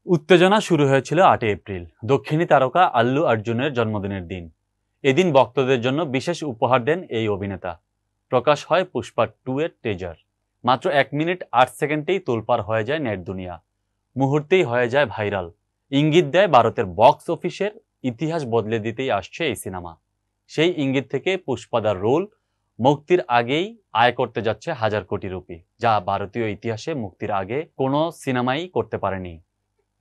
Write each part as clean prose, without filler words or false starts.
উত্তেজনা শুরু হয়েছিল ৮ এপ্রিল, দক্ষিণী তারকা আল্লু অর্জুনের জন্মদিনের দিন। এদিন ভক্তদের জন্য বিশেষ উপহার দেন এই অভিনেতা। প্রকাশ হয় পুষ্পা 2 এর টেজার। মাত্র ১ মিনিট ৮ সেকেন্ডেই তোলপাড় হয়ে যায় নেট দুনিয়া। মুহূর্তেই হয়ে যায় ভাইরাল। ইঙ্গিত দেয় ভারতের বক্স অফিসের ইতিহাস বদলে দিতেই আসছে এই সিনেমা। সেই ইঙ্গিত থেকে পুষ্পা দ্য রোল মুক্তির আগেই আয় করতে যাচ্ছে ১,০০০ কোটি রুপি, যা ভারতীয় ইতিহাসে মুক্তির আগে কোনো সিনেমাই করতে পারেনি।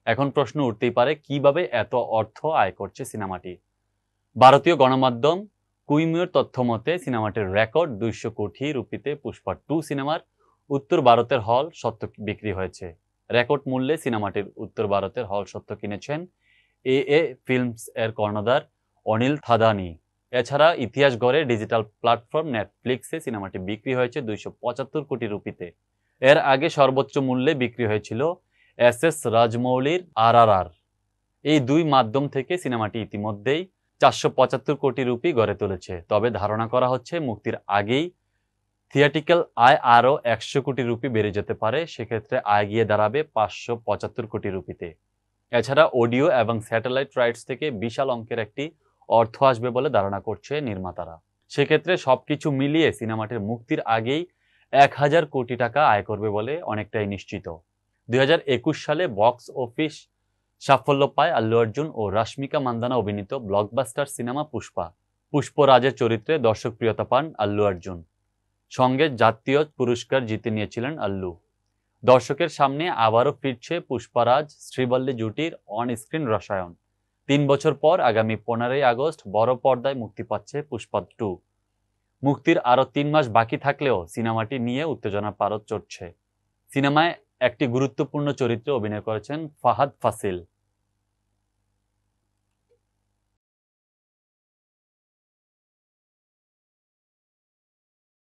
এখন প্রশ্ন উঠতেই পারে, কিভাবে এত অর্থ আয় করছে সিনেমাটি। ভারতীয় গণমাধ্যম কুইমের তথ্য মতে সিনেমাটির রেকর্ড ২০০ কোটি রুপিতে পুষ্পা 2 সিনেমার উত্তর ভারতের হল সত্ত্ব বিক্রি হয়েছে। রেকর্ড মূল্যে সিনেমাটির উত্তর ভারতের হল সত্ত্ব কিনেছেন এ ফিল্মস এর কর্ণধার অনিল থাদানি। এছাড়া ইতিহাস গড়ে ডিজিটাল প্ল্যাটফর্ম নেটফ্লিক্সে সিনেমাটি বিক্রি হয়েছে ২৭৫ কোটি রুপিতে। এর আগে সর্বোচ্চ মূল্যে বিক্রি হয়েছিল এস রাজমৌলির RRR। এই দুই মাধ্যম থেকে সিনেমাটি ইতিমধ্যেই ৪৭৫ কোটি রুপি গড়ে তুলেছে। তবে ধারণা করা হচ্ছে মুক্তির আগেই থিয়েটিক্যাল আয় আরও ১০০ কোটি রুপি বেড়ে যেতে পারে। সেক্ষেত্রে আয় গিয়ে দাঁড়াবে ৫৭৫ কোটি রুপিতে। এছাড়া অডিও এবং স্যাটেলাইট রাইটস থেকে বিশাল অঙ্কের একটি অর্থ আসবে বলে ধারণা করছে নির্মাতারা। সেক্ষেত্রে সবকিছু মিলিয়ে সিনেমাটির মুক্তির আগেই ১,০০০ কোটি টাকা আয় করবে বলে অনেকটাই নিশ্চিত। ২০২১ সালে বক্স অফিস সাফল্য পায় আল্লু অর্জুন ও রশ্মিকা মান্দানা অভিনীত ব্লকবাস্টার সিনেমা পুষ্পা। পুষ্পরাজের চরিত্রে দর্শকপ্রিয়তা পান আল্লু অর্জুন। সঙ্গে জাতীয় পুরস্কার জিতে নিয়েছিলেন আল্লু। দর্শকের সামনে আবারও ফিরছে পুষ্পারাজ শ্রীবল্লী জুটির অন স্ক্রিন রসায়ন। ৩ বছর পর আগামী ১৫ই আগস্ট বড় পর্দায় মুক্তি পাচ্ছে পুষ্পা 2। মুক্তির আরও ৩ মাস বাকি থাকলেও সিনেমাটি নিয়ে উত্তেজনার পারদ চড়ছে। সিনেমায় একটি গুরুত্বপূর্ণ চরিত্রে অভিনয় করেছেন ফাহাদ ফাসিল।